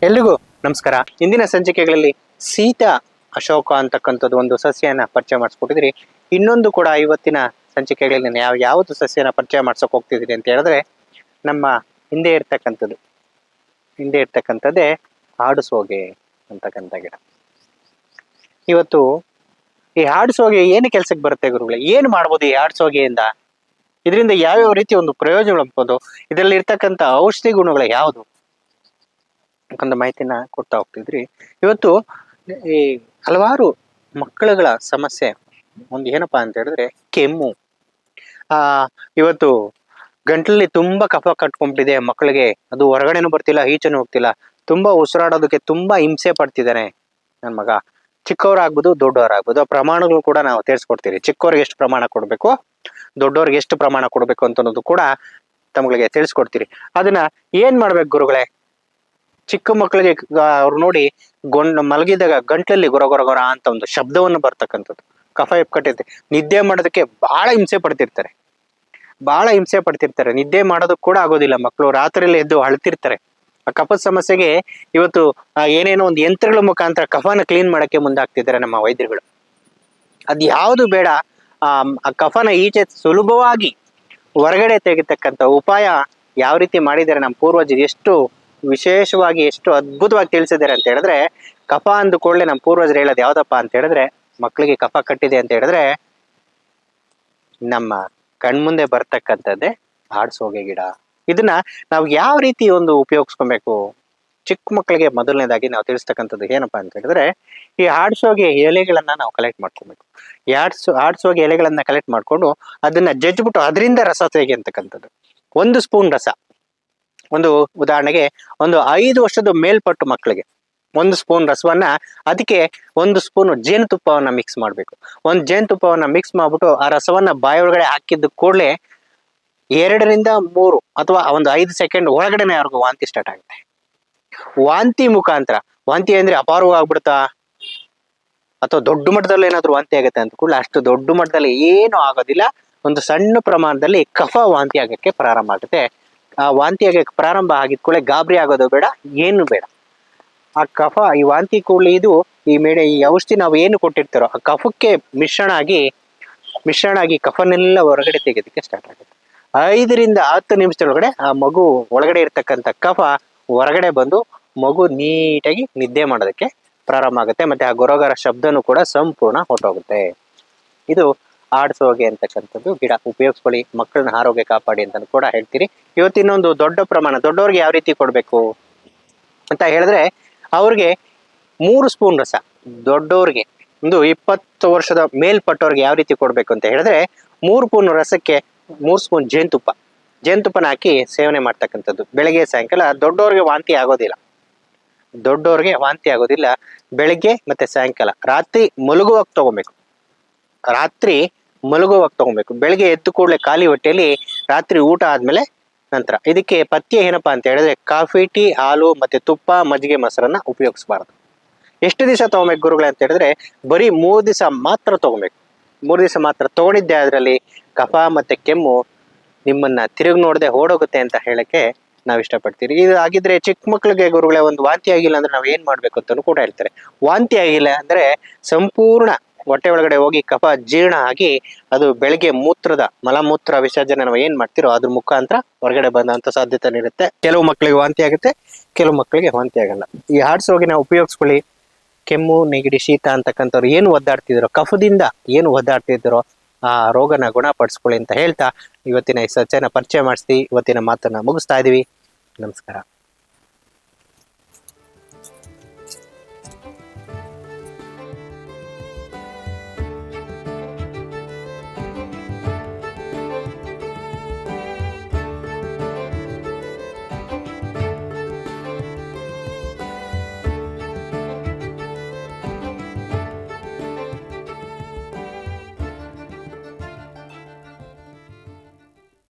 ಎಲ್ರಿಗೂ ನಮಸ್ಕಾರ. ಇಂದಿನ ಸಂಚಿಕೆಗಳಲ್ಲಿ ಸೀತಾ ಅಶೋಕ ಅಂತಕ್ಕಂಥದ್ದು ಒಂದು ಸಸ್ಯನ ಪರಿಚಯ ಮಾಡಿಸ್ಕೊಟ್ಟಿದ್ರಿ. ಇನ್ನೊಂದು ಕೂಡ ಇವತ್ತಿನ ಸಂಚಿಕೆಗಳಲ್ಲಿ ಯಾವುದು ಸಸ್ಯನ ಪರಿಚಯ ಮಾಡ್ಸೋಕೆ ಹೋಗ್ತಿದ್ರಿ ಅಂತ ಹೇಳಿದ್ರೆ ನಮ್ಮ ಹಿಂದೆ ಇರ್ತಕ್ಕಂಥದ್ದೇ ಹಾಡುಸೋಗೆ ಅಂತಕ್ಕಂಥ ಗಿಡ. ಇವತ್ತು ಈ ಹಾಡುಸೋಗೆ ಏನು ಕೆಲ್ಸಕ್ಕೆ ಬರುತ್ತೆ ಗುರುಗಳೇ? ಏನು ಮಾಡ್ಬೋದು ಈ ಹಾಡುಸೋಗೆಯಿಂದ? ಇದರಿಂದ ಯಾವ್ಯಾವ ರೀತಿ ಒಂದು ಪ್ರಯೋಜನಗಳು ಆಗ್ಬೋದು? ಇದರಲ್ಲಿ ಇರ್ತಕ್ಕಂಥ ಔಷಧಿ ಗುಣಗಳು ಯಾವುದು ಒಂದು ಮಾಹಿತಿನ ಕೊಡ್ತಾ ಹೋಗ್ತಿದ್ರಿ. ಇವತ್ತು ಈ ಹಲವಾರು ಮಕ್ಕಳುಗಳ ಸಮಸ್ಯೆ ಒಂದು ಏನಪ್ಪಾ ಅಂತ ಹೇಳಿದ್ರೆ ಕೆಮ್ಮು. ಇವತ್ತು ಗಂಟ್ಲಲ್ಲಿ ತುಂಬಾ ಕಫ ಕಟ್ಕೊಂಡ್ಬಿಟ್ಟಿದೆ ಮಕ್ಕಳಿಗೆ. ಅದು ಹೊರಗಡೆನೂ ಬರ್ತಿಲ್ಲ, ಈಚೆನೂ ಹೋಗ್ತಿಲ್ಲ. ತುಂಬಾ ಉಸಿರಾಡೋದಕ್ಕೆ ತುಂಬಾ ಹಿಂಸೆ ಪಡ್ತಿದ್ದಾನೆ ನನ್ನ ಮಗ. ಚಿಕ್ಕವರಾಗ್ಬೋದು ದೊಡ್ಡವರಾಗ್ಬೋದು, ಆ ಪ್ರಮಾಣಗಳು ಕೂಡ ನಾವು ತಿಳಿಸ್ಕೊಡ್ತೀವಿ. ಚಿಕ್ಕವ್ರಿಗೆ ಎಷ್ಟು ಪ್ರಮಾಣ ಕೊಡ್ಬೇಕು, ದೊಡ್ಡವ್ರಿಗೆ ಎಷ್ಟು ಪ್ರಮಾಣ ಕೊಡ್ಬೇಕು ಅಂತ ಅನ್ನೋದು ಕೂಡ ತಮಗೆ ತಿಳಿಸ್ಕೊಡ್ತೀರಿ. ಅದನ್ನ ಏನ್ ಮಾಡ್ಬೇಕು ಗುರುಗಳೇ? ಚಿಕ್ಕ ಮಕ್ಕಳಿಗೆ ಅವ್ರು ನೋಡಿ ಮಲಗಿದಾಗ ಗಂಟ್ಲಲ್ಲಿ ಗೊರ ಗೊರ ಗೊರ ಅಂತ ಒಂದು ಶಬ್ದವನ್ನು ಬರ್ತಕ್ಕಂಥದ್ದು, ಕಫ ಎಪ್ಕಟ್ಟೈತೆ. ನಿದ್ದೆ ಮಾಡೋದಕ್ಕೆ ಬಹಳ ಹಿಂಸೆ ಪಡ್ತಿರ್ತಾರೆ. ನಿದ್ದೆ ಮಾಡೋದಕ್ಕೆ ಕೂಡ ಆಗೋದಿಲ್ಲ ಮಕ್ಕಳು. ರಾತ್ರಿಯಲ್ಲಿ ಎದ್ದು ಅಳ್ತಿರ್ತಾರೆ. ಆ ಕಫದ ಸಮಸ್ಯೆಗೆ ಇವತ್ತು ಏನೇನೋ ಒಂದು ಯಂತ್ರಗಳ ಮುಖಾಂತರ ಕಫನ ಕ್ಲೀನ್ ಮಾಡಕ್ಕೆ ಮುಂದಾಗ್ತಿದ್ದಾರೆ ನಮ್ಮ ವೈದ್ಯರುಗಳು. ಅದ್ ಯಾವುದು ಬೇಡ, ಆ ಕಫನ ಈಚೆ ಸುಲಭವಾಗಿ ಹೊರಗಡೆ ತೆಗಿತಕ್ಕಂಥ ಉಪಾಯ ಯಾವ ರೀತಿ ಮಾಡಿದ್ದಾರೆ ನಮ್ಮ ಪೂರ್ವಜರು, ಎಷ್ಟು ವಿಶೇಷವಾಗಿ ಎಷ್ಟು ಅದ್ಭುತವಾಗಿ ತಿಳಿಸಿದ್ದಾರೆ ಅಂತ ಹೇಳಿದ್ರೆ, ಕಫ ಅಂದ ಕೂಡಲೇ ನಮ್ಮ ಪೂರ್ವಜರು ಹೇಳೋದು ಯಾವ್ದಪ್ಪ ಅಂತ ಹೇಳಿದ್ರೆ, ಮಕ್ಕಳಿಗೆ ಕಫ ಕಟ್ಟಿದೆ ಅಂತ ಹೇಳಿದ್ರೆ ನಮ್ಮ ಕಣ್ಮುಂದೆ ಬರ್ತಕ್ಕಂಥದ್ದೇ ಹಾಡ್ಸೋಗೆ ಗಿಡ. ಇದನ್ನ ನಾವು ಯಾವ ರೀತಿ ಒಂದು ಉಪಯೋಗಿಸ್ಕೊಬೇಕು? ಚಿಕ್ಕ ಮಕ್ಕಳಿಗೆ ಮೊದಲನೇದಾಗಿ ನಾವು ತಿಳಿಸ್ತಕ್ಕಂಥದ್ದು ಏನಪ್ಪಾ ಅಂತ ಹೇಳಿದ್ರೆ, ಈ ಹಾಡ್ಸೋಗೆ ಎಲೆಗಳನ್ನ ನಾವು ಕಲೆಕ್ಟ್ ಮಾಡ್ಕೊಬೇಕು. ಹಾಡ್ಸೋಗೆ ಎಲೆಗಳನ್ನ ಕಲೆಕ್ಟ್ ಮಾಡ್ಕೊಂಡು ಅದನ್ನ ಜಜ್ಜಿಬಿಟ್ಟು ಅದರಿಂದ ರಸ ತೆಗೆ ಅಂತಕ್ಕಂಥದ್ದು. 1 ಸ್ಪೂನ್ ರಸ, ಒಂದು ಉದಾಹರಣೆಗೆ ಒಂದು 5 ವರ್ಷದ ಮೇಲ್ಪಟ್ಟು ಮಕ್ಕಳಿಗೆ 1 ಸ್ಪೂನ್ ರಸವನ್ನ, ಅದಕ್ಕೆ 1 ಸ್ಪೂನ್ ಜೇನುತುಪ್ಪವನ್ನ ಮಿಕ್ಸ್ ಮಾಡ್ಬೇಕು. ಜೇನುತುಪ್ಪವನ್ನ ಮಿಕ್ಸ್ ಮಾಡ್ಬಿಟ್ಟು ಆ ರಸವನ್ನ ಬಾಯಿ ಒಳಗಡೆ ಹಾಕಿದ್ದ ಕೂಡಲೇ 2 ರಿಂದ 3 ಅಥವಾ ಒಂದು 5 ಸೆಕೆಂಡ್ ಒಳಗಡೆನೆ ಅವ್ರಿಗೆ ವಾಂತಿ ಸ್ಟಾರ್ಟ್ ಆಗುತ್ತೆ. ವಾಂತಿ ಮುಖಾಂತರ, ವಾಂತಿ ಅಂದ್ರೆ ಅಪಾರವಾಗ್ಬಿಡುತ್ತಾ ಅಥವಾ ದೊಡ್ಡ ಮಟ್ಟದಲ್ಲಿ ಏನಾದ್ರು ವಾಂತಿ ಆಗುತ್ತೆ ಅಂತ ಕೂಡಲೇ, ಅಷ್ಟು ದೊಡ್ಡ ಮಟ್ಟದಲ್ಲಿ ಏನು ಆಗೋದಿಲ್ಲ. ಒಂದು ಸಣ್ಣ ಪ್ರಮಾಣದಲ್ಲಿ ಕಫ ವಾಂತಿ ಆಗಕ್ಕೆ ಪ್ರಾರಂಭ ಆಗುತ್ತೆ. ಆ ವಾಂತಿ ಆಗಕ್ಕೆ ಪ್ರಾರಂಭ ಆಗಿದ ಕೂಡಲೇ ಗಾಬರಿ ಆಗೋದು ಬೇಡ, ಏನು ಬೇಡ. ಆ ಕಫ, ಈ ವಾಂತಿ ಕೂಡಲೇ ಇದು ಈ ಔಷಧಿ ನಾವು ಏನು ಕೊಟ್ಟಿರ್ತಾರೋ ಆ ಕಫಕ್ಕೆ ಮಿಶ್ರಣ ಆಗಿ ಕಫನೆಲ್ಲ ಹೊರಗಡೆ ತೆಗೆದಕ್ಕೆ ಸ್ಟಾರ್ಟ್ ಆಗುತ್ತೆ. 5 ರಿಂದ 10 ನಿಮಿಷದೊಳಗಡೆ ಆ ಮಗು ಒಳಗಡೆ ಇರ್ತಕ್ಕಂಥ ಕಫ ಹೊರಗಡೆ ಬಂದು ಮಗು ನೀಟಾಗಿ ನಿದ್ದೆ ಮಾಡೋದಕ್ಕೆ ಪ್ರಾರಂಭ ಆಗುತ್ತೆ. ಮತ್ತೆ ಆ ಗೊರಗೊರ ಶಬ್ದನೂ ಕೂಡ ಸಂಪೂರ್ಣ ಹೊರಟೋಗುತ್ತೆ. ಇದು ಹಾಡ್ಸೋಗೆ ಅಂತಕ್ಕಂಥದ್ದು ಗಿಡ. ಉಪಯೋಗಿಸ್ಕೊಳ್ಳಿ, ಮಕ್ಕಳನ್ನ ಆರೋಗ್ಯ ಕಾಪಾಡಿ ಅಂತ ಕೂಡ ಹೇಳ್ತೀರಿ. ಇವತ್ತಿನೊಂದು ದೊಡ್ಡ ಪ್ರಮಾಣ ದೊಡ್ಡವ್ರಿಗೆ ಯಾವ ರೀತಿ ಕೊಡ್ಬೇಕು ಅಂತ ಹೇಳಿದ್ರೆ, ಅವ್ರಿಗೆ 3 ಸ್ಪೂನ್ ರಸ, ದೊಡ್ಡವ್ರಿಗೆ ಒಂದು 20 ವರ್ಷದ ಮೇಲ್ಪಟ್ಟವ್ರಿಗೆ ಯಾವ ರೀತಿ ಕೊಡ್ಬೇಕು ಅಂತ ಹೇಳಿದ್ರೆ, 3 ಸ್ಪೂನ್ ರಸಕ್ಕೆ 3 ಸ್ಪೂನ್ ಜೇನುತುಪ್ಪನ ಹಾಕಿ ಸೇವನೆ ಮಾಡ್ತಕ್ಕಂಥದ್ದು ಬೆಳಗ್ಗೆ ಸಾಯಂಕಾಲ. ದೊಡ್ಡವ್ರಿಗೆ ವಾಂತಿ ಆಗೋದಿಲ್ಲ. ಬೆಳಗ್ಗೆ ಮತ್ತೆ ಸಾಯಂಕಾಲ, ರಾತ್ರಿ ಮಲಗುವಾಗ ತಗೊಬೇಕು. ಬೆಳಗ್ಗೆ ಎದ್ದು ಕೂಡಲೇ ಖಾಲಿ ಹೊಟ್ಟೆಯಲ್ಲಿ, ರಾತ್ರಿ ಊಟ ಆದ್ಮೇಲೆ ನಂತರ. ಇದಕ್ಕೆ ಪಥ್ಯ ಏನಪ್ಪಾ ಅಂತ ಹೇಳಿದ್ರೆ, ಕಾಫಿ, ಟೀ, ಹಾಲು ಮತ್ತೆ ತುಪ್ಪ, ಮಜ್ಜಿಗೆ, ಮೊಸರನ್ನ ಉಪಯೋಗಿಸಬಾರದು. ಎಷ್ಟು ದಿವಸ ತಗೋಬೇಕು ಗುರುಗಳೇ ಅಂತ ಹೇಳಿದ್ರೆ, ಬರೀ 3 ದಿವಸ ಮಾತ್ರ ತಗೋಬೇಕು. 3 ದಿವಸ ಮಾತ್ರ ತಗೊಂಡಿದ್ದೆ ಅದರಲ್ಲಿ ಕಫ ಮತ್ತೆ ಕೆಮ್ಮು ನಿಮ್ಮನ್ನ ತಿರುಗಿ ನೋಡದೆ ಓಡೋಗುತ್ತೆ ಅಂತ ಹೇಳಕ್ಕೆ ನಾವ್ ಇಷ್ಟಪಡ್ತೀರಿ. ಇದು ಆಗಿದ್ರೆ ಚಿಕ್ಕ ಮಕ್ಳಿಗೆ ಗುರುಗಳೇ ಒಂದು ವಾಂತಿ ಆಗಿಲ್ಲ ಅಂದ್ರೆ ನಾವ್ ಏನ್ ಮಾಡ್ಬೇಕು ಅಂತಾನು ಕೂಡ ಹೇಳ್ತಾರೆ. ವಾಂತಿ ಆಗಿಲ್ಲ ಅಂದ್ರೆ ಸಂಪೂರ್ಣ ಹೊಟ್ಟೆ ಒಳಗಡೆ ಹೋಗಿ ಕಫ ಜೀರ್ಣ ಆಗಿ ಅದು ಬೆಳಗ್ಗೆ ಮಲಮೂತ್ರ ವಿಸರ್ಜನೆ ನಾವು ಏನ್ ಮಾಡ್ತಿರೋ ಅದ್ರ ಮುಖಾಂತರ ಹೊರಗಡೆ ಬಂದಂತ ಸಾಧ್ಯತೆ ಇರುತ್ತೆ. ಕೆಲವು ಮಕ್ಕಳಿಗೆ ವಾಂತಿ ಆಗುತ್ತೆ, ಕೆಲವು ಮಕ್ಕಳಿಗೆ ವಾಂತಿ ಆಗಲ್ಲ. ಈ ಹಾಡ್ಸೋಗೆ ನಾವು ಉಪಯೋಗಿಸ್ಕೊಳ್ಳಿ. ಕೆಮ್ಮು, ನೆಗಡಿ, ಶೀತ ಅಂತಕ್ಕಂಥವ್ರು ಏನು ಒದ್ದಾಡ್ತಿದ್ರು, ಕಫದಿಂದ ಏನು ಒದ್ದಾಡ್ತಿದ್ರು, ಆ ರೋಗನ ಗುಣಪಡಿಸ್ಕೊಳ್ಳಿ ಅಂತ ಹೇಳ್ತಾ ಇವತ್ತಿನ ಈ ಸಸ್ಯನ ಪರಿಚಯ ಮಾಡಿಸಿ ಇವತ್ತಿನ ಮಾತನ್ನ ಮುಗಿಸ್ತಾ ಇದೀವಿ. ನಮಸ್ಕಾರ.